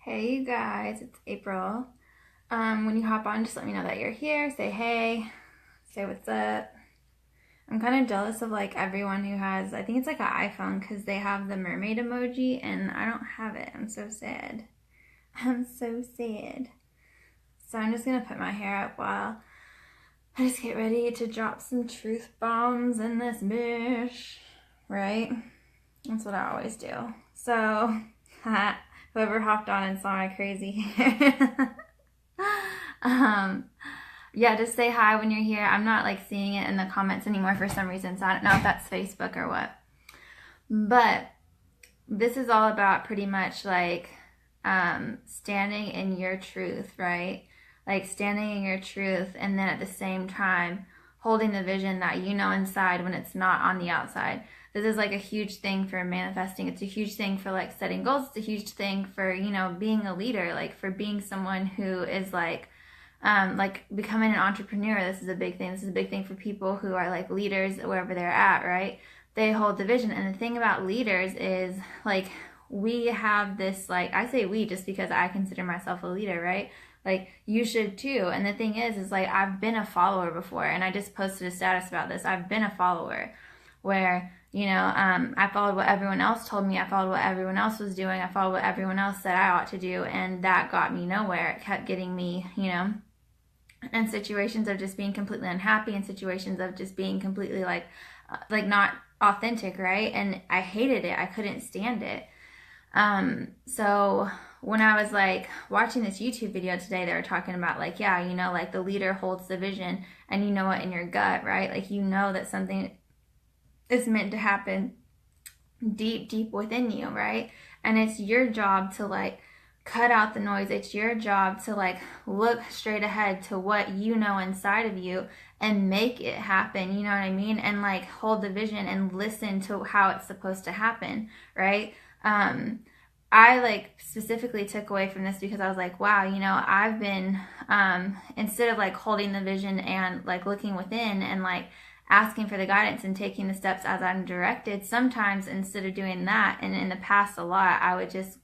Hey you guys, it's April. When you hop on, just let me know that you're here. Say hey, say what's up. I'm kind of jealous of like everyone who has, I think it's like an iPhone because they have the mermaid emoji and I don't have it. I'm so sad. I'm so sad. So I'm just gonna put my hair up while I just get ready to drop some truth bombs in this bitch. Right? That's what I always do. So, whoever hopped on and saw my crazy hair. Yeah, just say hi when you're here. I'm not like seeing it in the comments anymore for some reason, so I don't know if that's Facebook or what. But this is all about pretty much like standing in your truth, right? Like standing in your truth, and then at the same time holding the vision that you know inside when it's not on the outside. This is like a huge thing for manifesting. It's a huge thing for like setting goals. It's a huge thing for, being a leader, like for being someone who is like becoming an entrepreneur. This is a big thing. This is a big thing for people who are like leaders wherever they're at, right? They hold the vision. And the thing about leaders is like we have this, like, I say we just because I consider myself a leader, right? Like you should too. And the thing is like I've been a follower before, and I just posted a status about this. I've been a follower where I followed what everyone else told me. I followed what everyone else was doing. I followed what everyone else said I ought to do, and that got me nowhere. It kept getting me, in situations of just being completely unhappy, in situations of just being completely like not authentic, right? And I hated it. I couldn't stand it. So when I was like watching this YouTube video today, they were talking about like, yeah, like the leader holds the vision, and you know it in your gut, right? Like you know that something is meant to happen deep, deep within you, right? And it's your job to like cut out the noise. It's your job to like look straight ahead to what you know inside of you and make it happen, you know what I mean? And like hold the vision and listen to how it's supposed to happen, right? I like specifically took away from this because I was like, wow, I've been instead of like holding the vision and like looking within and like asking for the guidance and taking the steps as I'm directed, sometimes instead of doing that, and in the past a lot, I would just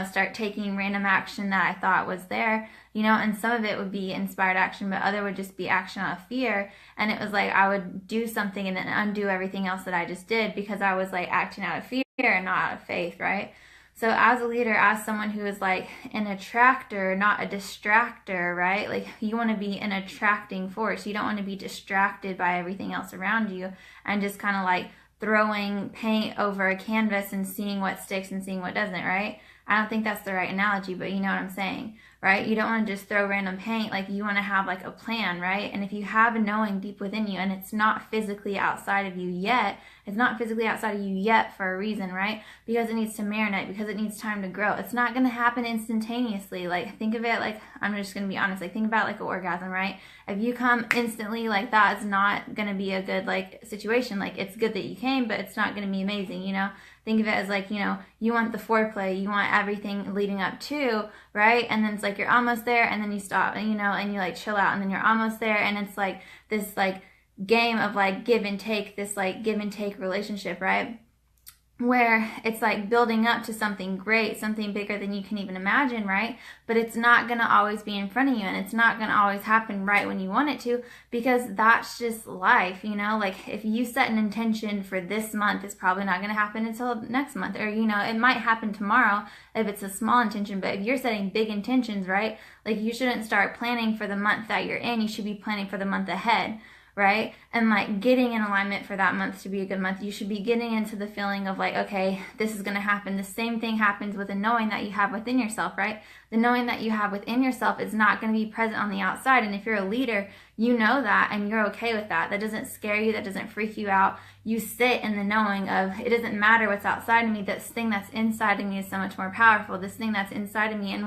start taking random action that I thought was there, and some of it would be inspired action, but other would just be action out of fear. And it was like I would do something and then undo everything else that I just did because I was like acting out of fear and not out of faith, right? So as a leader, as someone who is like an attractor, not a distractor, right? Like you want to be an attracting force. You don't want to be distracted by everything else around you and just kind of like throwing paint over a canvas and seeing what sticks and seeing what doesn't, right? I don't think that's the right analogy, but you know what I'm saying, right? You don't want to just throw random paint. Like you want to have like a plan, right? And if you have a knowing deep within you and it's not physically outside of you yet, it's not physically outside of you yet for a reason, right? Because it needs to marinate, because it needs time to grow. It's not going to happen instantaneously. Like think of it like, I'm just going to be honest, like think about like an orgasm, right? If you come instantly, like that's not going to be a good like situation. Like it's good that you came, but it's not going to be amazing, Think of it as like, you want the foreplay, you want everything leading up to, right? And then it's like you're almost there and then you stop and and you like chill out and then you're almost there, and it's like this like game of like give and take, this like give and take relationship, right? Where it's like building up to something great, something bigger than you can even imagine, right? But it's not going to always be in front of you, and it's not going to always happen right when you want it to, because that's just life, Like if you set an intention for this month, it's probably not going to happen until next month, or it might happen tomorrow if it's a small intention. But if you're setting big intentions, right? Like you shouldn't start planning for the month that you're in, you should be planning for the month ahead, right? And like getting in alignment for that month to be a good month. You should be getting into the feeling of like, okay, this is going to happen. The same thing happens with the knowing that you have within yourself, right? The knowing that you have within yourself is not going to be present on the outside. And if you're a leader, you know that and you're okay with that. That doesn't scare you. That doesn't freak you out. You sit in the knowing of it doesn't matter what's outside of me. This thing that's inside of me is so much more powerful. This thing that's inside of me and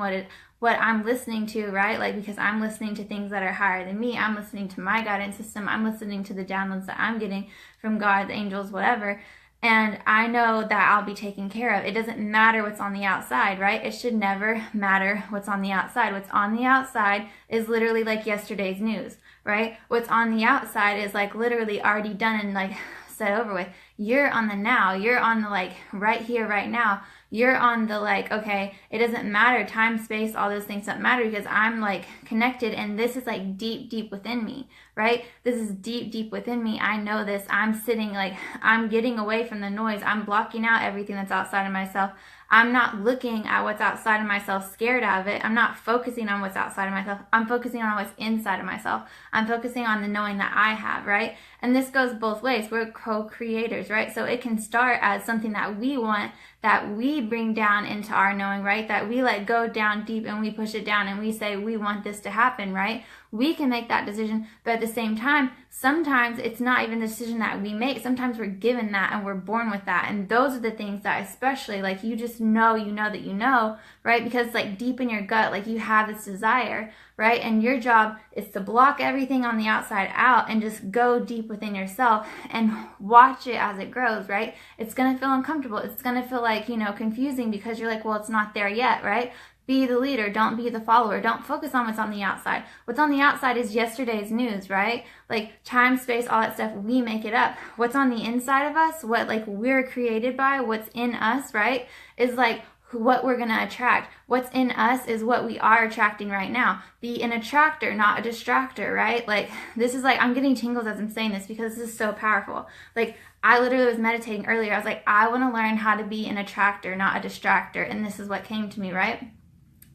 what I'm listening to, right? Like, because I'm listening to things that are higher than me. I'm listening to my guidance system. I'm listening to the downloads that I'm getting from God, the angels, whatever. And I know that I'll be taken care of. It doesn't matter what's on the outside, right? It should never matter what's on the outside. What's on the outside is literally like yesterday's news, right? What's on the outside is like literally already done and like set over with. You're on the now. You're on the like right here, right now. You're on the like, okay, it doesn't matter, time, space, all those things don't matter because I'm like connected, and this is like deep, deep within me, right? This is deep, deep within me. I know this. I'm sitting like, I'm getting away from the noise. I'm blocking out everything that's outside of myself. I'm not looking at what's outside of myself, scared of it. I'm not focusing on what's outside of myself. I'm focusing on what's inside of myself. I'm focusing on the knowing that I have, right? And this goes both ways. We're co-creators, right? So it can start as something that we want, that we bring down into our knowing, right? That we let go down deep and we push it down and we say, we want this to happen, right? We can make that decision, but at the same time, sometimes it's not even the decision that we make. Sometimes we're given that and we're born with that. And those are the things that especially like you just know, that you know, right? Because like deep in your gut, like you have this desire, right? And your job is to block everything on the outside out and just go deep within yourself and watch it as it grows, right? It's going to feel uncomfortable. It's going to feel like, confusing because you're like, well, it's not there yet, right? Be the leader. Don't be the follower. Don't focus on what's on the outside. What's on the outside is yesterday's news, right? Like time, space, all that stuff, we make it up. What's on the inside of us, what like we're created by, what's in us, right, is like what we're going to attract. What's in us is what we are attracting right now. Be an attractor, not a distractor, right? Like this is like, I'm getting tingles as I'm saying this because this is so powerful. Like I literally was meditating earlier. I was like, I want to learn how to be an attractor, not a distractor. And this is what came to me, right?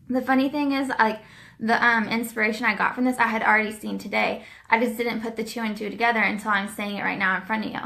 The funny thing is, like, the inspiration I got from this, I had already seen today. I just didn't put the two and two together until I'm saying it right now in front of you.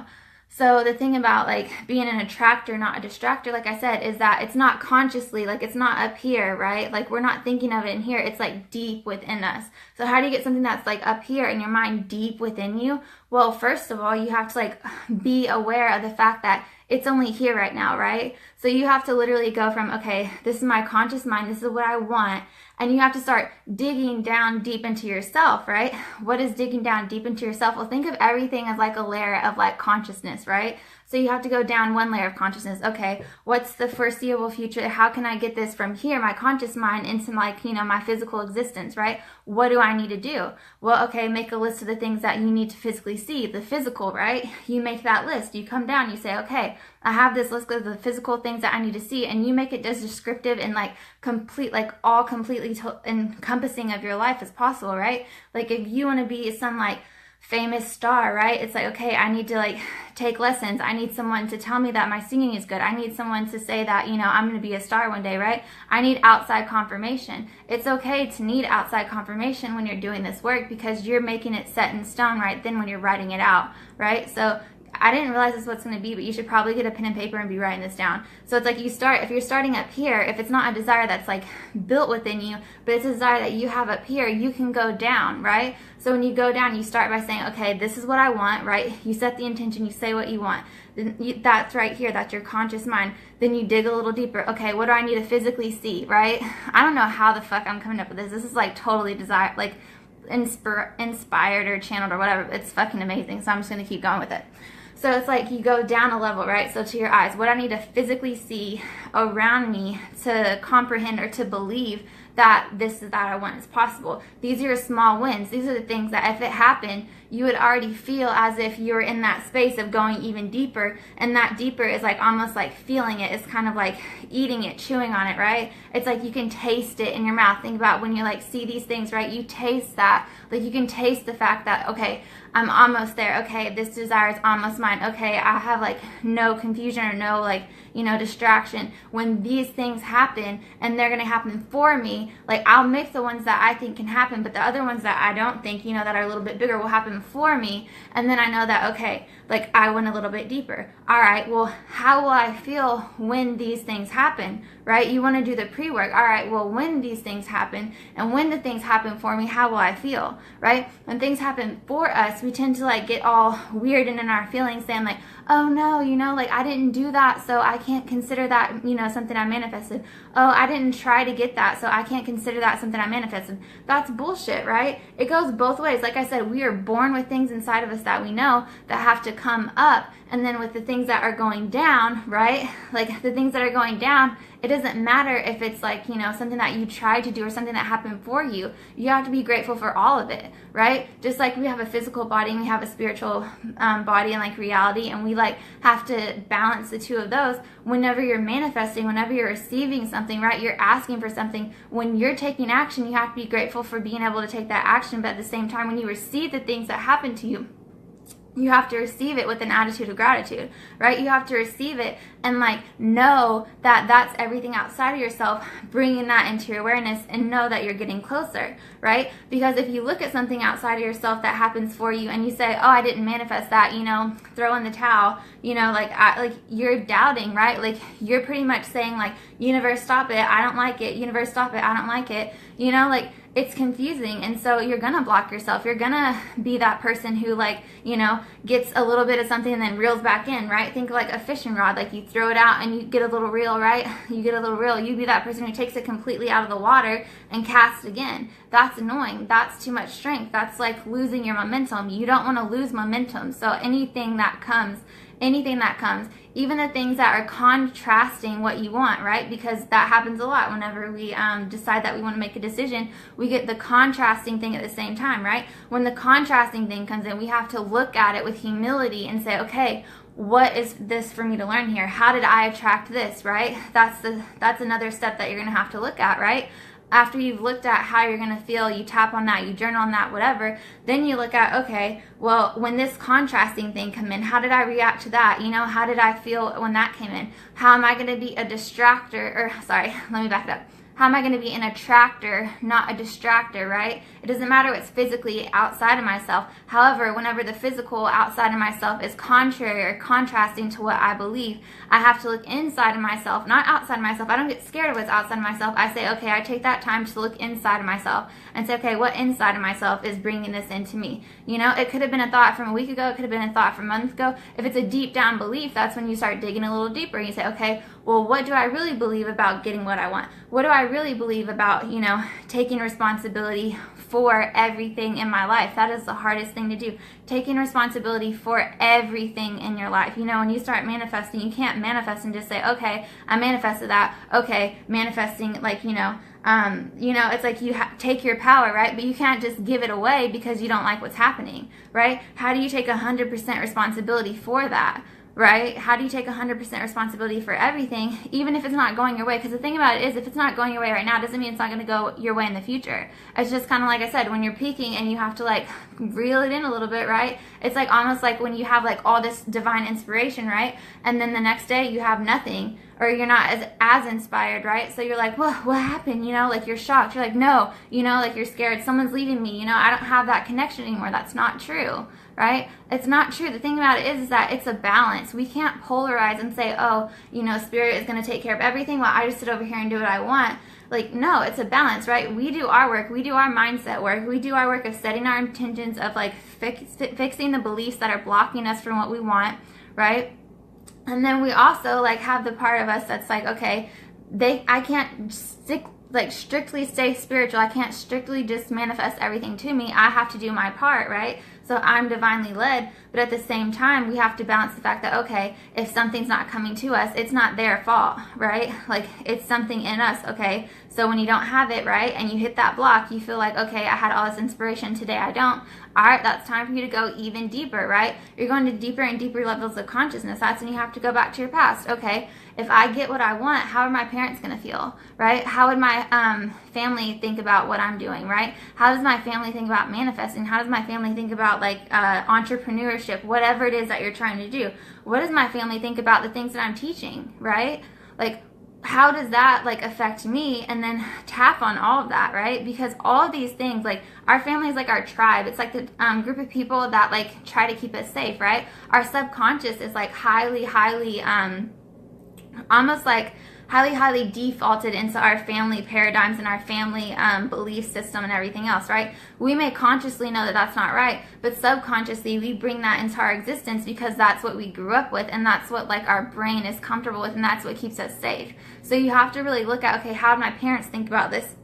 So the thing about, like, being an attractor, not a distractor, like I said, is that it's not consciously, like, it's not up here, right? Like, we're not thinking of it in here. It's, like, deep within us. So how do you get something that's, like, up here in your mind deep within you? Well, first of all, you have to, like, be aware of the fact that it's only here right now, right? So you have to literally go from, okay, this is my conscious mind, this is what I want, and you have to start digging down deep into yourself, right? What is digging down deep into yourself? Well, think of everything as like a layer of like consciousness, right? So you have to go down one layer of consciousness. Okay, what's the foreseeable future? How can I get this from here, my conscious mind, into like, my physical existence, right? What do I need to do? Well, okay, make a list of the things that you need to physically see, the physical, right? You make that list. You come down, you say, okay, I have this list of the physical things that I need to see, and you make it as descriptive and like complete, like all completely encompassing of your life as possible, right? Like if you want to be some like famous star, right? It's like, okay, I need to like take lessons. I need someone to tell me that my singing is good. I need someone to say that, I'm going to be a star one day, right? I need outside confirmation. It's okay to need outside confirmation when you're doing this work because you're making it set in stone right then when you're writing it out, right? So I didn't realize this is what's going to be, but you should probably get a pen and paper and be writing this down. So it's like if you're starting up here, if it's not a desire that's like built within you, but it's a desire that you have up here, you can go down, right? So when you go down, you start by saying, okay, this is what I want, right? You set the intention, you say what you want. Then that's right here, that's your conscious mind. Then you dig a little deeper. Okay, what do I need to physically see, right? I don't know how the fuck I'm coming up with this. This is like totally inspired or channeled or whatever. It's fucking amazing, so I'm just going to keep going with it. So it's like you go down a level, right? So to your eyes, what I need to physically see around me to comprehend or to believe that that I want is possible. These are your small wins. These are the things that if it happened, you would already feel as if you're in that space of going even deeper. And that deeper is like almost like feeling it. It's kind of like eating it, chewing on it, right? It's like you can taste it in your mouth. Think about when you like see these things, right? You taste that. Like you can taste the fact that, okay, I'm almost there. Okay, this desire is almost mine. Okay, I have like no confusion or no like, distraction. When these things happen and they're going to happen for me, like I'll make the ones that I think can happen, but the other ones that I don't think, that are a little bit bigger will happen for me. And then I know that, okay, like I went a little bit deeper. All right, well, how will I feel when these things happen, right? You want to do the pre-work. All right, well, when these things happen and when the things happen for me, how will I feel, right? When things happen for us, we tend to like get all weird and in our feelings saying like, oh no, like I didn't do that, so I can't consider that, something I manifested. Oh, I didn't try to get that, so I can't consider that something I manifested. That's bullshit, right? It goes both ways. Like I said, we are born with things inside of us that we know that have to come up, and then with the things that are going down, right? Like the things that are going down, It doesn't matter if it's like, you know, something that you tried to do or something that happened for you. You have to be grateful for all of it, right? Just like we have a physical body and we have a spiritual body and like reality, and we like have to balance the two of those. Whenever you're manifesting, whenever you're receiving something, right, you're asking for something. When you're taking action, you have to be grateful for being able to take that action. But at the same time, when you receive the things that happen to you, you have to receive it with an attitude of gratitude, right? You have to receive it and like know that that's everything outside of yourself, bringing that into your awareness, and know that you're getting closer, right? Because if you look at something outside of yourself that happens for you and you say, oh, I didn't manifest that, you know, throw in the towel, you know, like you're doubting, right? Like you're pretty much saying like, universe, stop it, I don't like it. Universe, stop it, I don't like it. You know, like it's confusing, and so you're gonna block yourself. You're gonna be that person who like, you know, gets a little bit of something and then reels back in, right? Think like a fishing rod, like you throw it out and you get a little reel, right? You get a little reel. You be that person who takes it completely out of the water and casts again. That's annoying. That's too much strength. That's like losing your momentum. You don't want to lose momentum. So anything that comes, even the things that are contrasting what you want, right? Because that happens a lot whenever we decide that we want to make a decision. We get the contrasting thing at the same time, right? When the contrasting thing comes in, we have to look at it with humility and say, okay, what is this for me to learn here? How did I attract this, right? That's another step that you're going to have to look at, right? After you've looked at how you're going to feel, you tap on that, you journal on that, whatever, then you look at, okay, well, when this contrasting thing come in, how did I react to that? You know, how did I feel when that came in? How am I going to be a distractor, or sorry, let me back it up. How am I going to be an attractor, not a distractor, right? It doesn't matter what's physically outside of myself. However, whenever the physical outside of myself is contrary or contrasting to what I believe, I have to look inside of myself, not outside of myself. I don't get scared of what's outside of myself. I say, okay, I take that time to look inside of myself and say, okay, what inside of myself is bringing this into me? You know, it could have been a thought from a week ago. It could have been a thought from a month ago. If it's a deep down belief, that's when you start digging a little deeper. You say, okay, well, what do I really believe about getting what I want? What do I really believe about, you know, taking responsibility for everything in my life? That is the hardest thing to do. Taking responsibility for everything in your life. You know, when you start manifesting, you can't manifest and just say, okay, I manifested that. Okay, manifesting, like, you know, it's like you take your power, right? But you can't just give it away because you don't like what's happening, right? How do you take 100% responsibility for that? Right? How do you take 100% responsibility for everything, even if it's not going your way? Because the thing about it is, if it's not going your way right now, it doesn't mean it's not going to go your way in the future. It's just kind of like I said, when you're peaking and you have to like reel it in a little bit, right? It's like almost like when you have like all this divine inspiration, right? And then the next day you have nothing, or you're not as inspired, right? So you're like, well, what happened? You know, like you're shocked. You're like, no, you know, like you're scared. Someone's leaving me. You know, I don't have that connection anymore. That's not true, right? It's not true. The thing about it is that it's a balance. We can't polarize and say, oh, you know, spirit is going to take care of everything while I just sit over here and do what I want. Like, no, it's a balance, right? We do our work. We do our mindset work. We do our work of setting our intentions, of like fixing the beliefs that are blocking us from what we want, right? And then we also like have the part of us that's like, okay, I can't strictly stay spiritual. I can't strictly just manifest everything to me. I have to do my part, right? So I'm divinely led, but at the same time, we have to balance the fact that, okay, if something's not coming to us, it's not their fault, right? Like, it's something in us, okay? So when you don't have it, right, and you hit that block, you feel like, okay, I had all this inspiration, today I don't. All right, that's time for you to go even deeper, right? You're going to deeper and deeper levels of consciousness. That's when you have to go back to your past. Okay, if I get what I want, how are my parents going to feel, right? How would my family think about what I'm doing, right? How does my family think about manifesting? How does my family think about like entrepreneurship, whatever it is that you're trying to do? What does my family think about the things that I'm teaching, right? Like, how does that like affect me? And then tap on all of that, right? Because all of these things, like our family is like our tribe. It's like the group of people that like try to keep us safe, right? Our subconscious is like highly almost like highly defaulted into our family paradigms and our family belief system and everything else, right? We may consciously know that that's not right, but subconsciously we bring that into our existence because that's what we grew up with, and that's what like our brain is comfortable with, and that's what keeps us safe. So you have to really look at, okay, how do my parents think about this?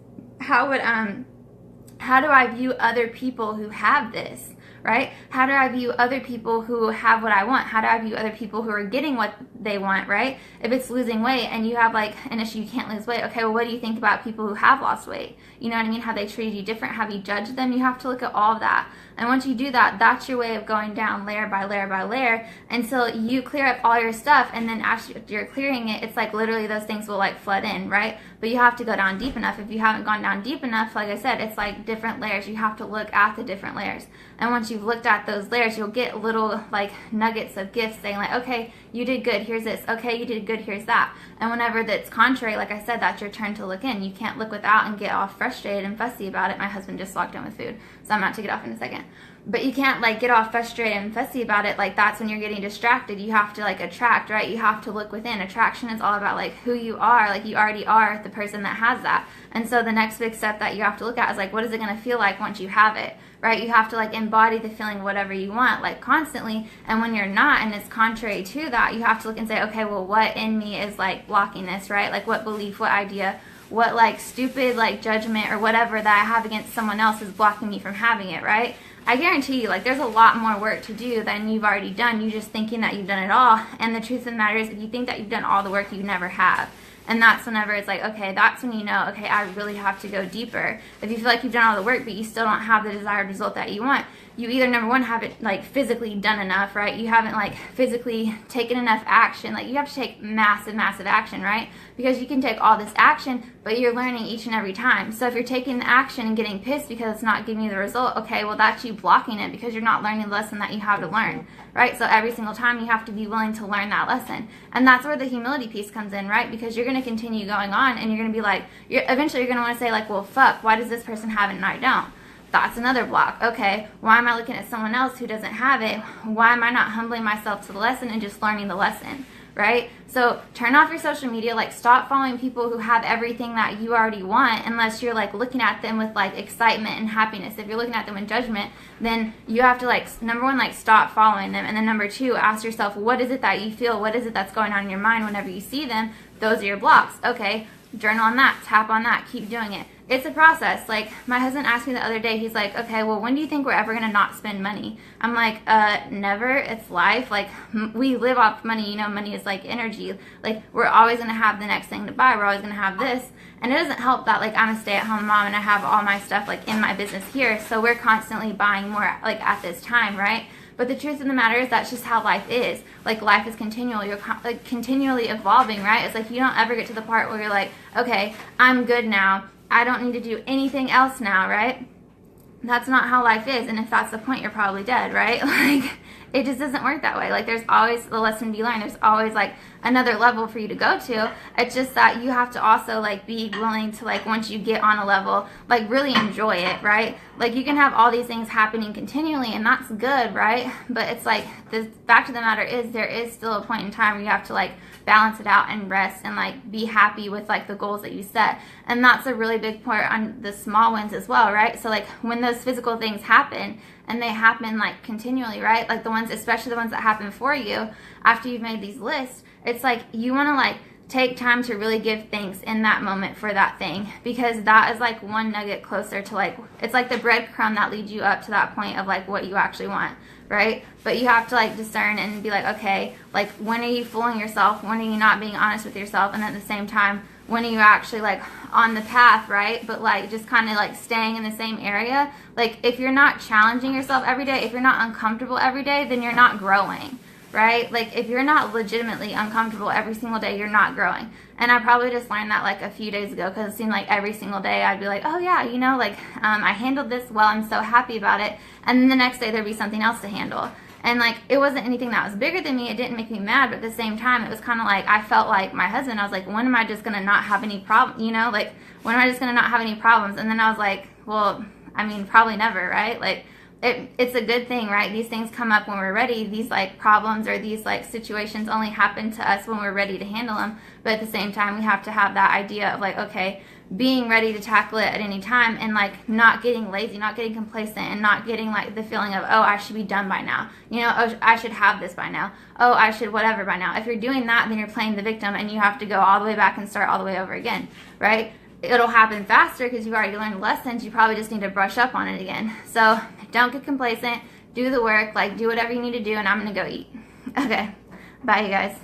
How do I view other people who have this, right? How do I view other people who have what I want? How do I view other people who are getting what they want, right? If it's losing weight and you have like an issue, you can't lose weight. Okay, well, what do you think about people who have lost weight? You know what I mean? Have they treated you different? Have you judged them? You have to look at all of that. And once you do that, that's your way of going down layer by layer by layer until you clear up all your stuff. And then after you're clearing it, it's like literally those things will like flood in, right? But you have to go down deep enough. If you haven't gone down deep enough, like I said, it's like different layers. You have to look at the different layers. And once you've looked at those layers, you'll get little like nuggets of gifts saying like, okay, you did good, here's this. Okay, you did good, here's that. And whenever that's contrary, like I said, that's your turn to look in. You can't look without and get all frustrated and fussy about it. My husband just walked in with food, so I'm about to get off in a second. But you can't like get all frustrated and fussy about it. Like that's when you're getting distracted. You have to like attract, right? You have to look within. Attraction is all about like who you are. Like you already are the person that has that. And so the next big step that you have to look at is like, what is it going to feel like once you have it, right? You have to like embody the feeling whatever you want, like constantly. And when you're not, and it's contrary to that, you have to look and say, okay, well, what in me is like blocking this, right? Like what belief, what idea, what like stupid like judgment or whatever that I have against someone else is blocking me from having it, right? I guarantee you, like, there's a lot more work to do than you've already done. You just thinking that you've done it all. And the truth of the matter is, if you think that you've done all the work, you never have. And that's whenever it's like, okay, that's when you know, okay, I really have to go deeper. If you feel like you've done all the work, but you still don't have the desired result that you want, you either, number one, haven't like physically done enough, right? You haven't like physically taken enough action. Like you have to take massive, massive action, right? Because you can take all this action, but you're learning each and every time. So if you're taking the action and getting pissed because it's not giving you the result, okay, well, that's you blocking it because you're not learning the lesson that you have to learn, right? So every single time you have to be willing to learn that lesson. And that's where the humility piece comes in, right? Because you're going to continue going on and you're going to be like, eventually you're going to want to say like, well, fuck, why does this person have it and I don't? That's another block. Okay, why am I looking at someone else who doesn't have it? Why am I not humbling myself to the lesson and just learning the lesson, right? So turn off your social media, like stop following people who have everything that you already want unless you're like looking at them with like excitement and happiness. If you're looking at them with judgment, then you have to like, number one, like stop following them. And then number two, ask yourself, what is it that you feel? What is it that's going on in your mind whenever you see them? Those are your blocks. Okay, journal on that, tap on that, keep doing it. It's a process. Like my husband asked me the other day, he's like, okay, well, when do you think we're ever going to not spend money? I'm like, never. It's life. Like we live off money. You know, money is like energy. Like we're always going to have the next thing to buy. We're always going to have this. And it doesn't help that like I'm a stay-at-home mom and I have all my stuff like in my business here. So we're constantly buying more like at this time, right? But the truth of the matter is that's just how life is. Like life is continual. You're like continually evolving, right? It's like you don't ever get to the part where you're like, okay, I'm good now. I don't need to do anything else now, right? That's not how life is. And if that's the point, you're probably dead, right? Like it just doesn't work that way. Like there's always the lesson to be learned. There's always like another level for you to go to. It's just that you have to also like be willing to like once you get on a level, like really enjoy it, right? Like you can have all these things happening continually and that's good, right? But it's like the fact of the matter is there is still a point in time where you have to like balance it out and rest and like be happy with like the goals that you set. And that's a really big part on the small wins as well, right? So like when those physical things happen and they happen like continually, right? Like the ones, especially the ones that happen for you after you've made these lists, it's like you want to like take time to really give thanks in that moment for that thing because that is like one nugget closer to like, it's like the breadcrumb that leads you up to that point of like what you actually want, right? But you have to like discern and be like, okay, like when are you fooling yourself? When are you not being honest with yourself? And at the same time, when are you actually like on the path, right? But like just kind of like staying in the same area. Like if you're not challenging yourself every day, if you're not uncomfortable every day, then you're not growing, right? Like if you're not legitimately uncomfortable every single day, you're not growing. And I probably just learned that like a few days ago because it seemed like every single day I'd be like, oh yeah, you know, like I handled this well, I'm so happy about it. And then the next day there'd be something else to handle. And like it wasn't anything that was bigger than me. It didn't make me mad, but at the same time, it was kind of like I felt like my husband. I was like, when am I just gonna not have any problem? You know, like when am I just gonna not have any problems? And then I was like, well, I mean, probably never, right? Like it's a good thing, right? These things come up when we're ready. These like problems or these like situations only happen to us when we're ready to handle them. But at the same time, we have to have that idea of like, okay, being ready to tackle it at any time and like not getting lazy, not getting complacent and not getting like the feeling of, oh, I should be done by now. You know, oh, I should have this by now. Oh, I should whatever by now. If you're doing that, then you're playing the victim and you have to go all the way back and start all the way over again, right? It'll happen faster because you've already learned lessons. You probably just need to brush up on it again. So don't get complacent. do the work, like do whatever you need to do, and I'm gonna go eat. Okay, bye you guys.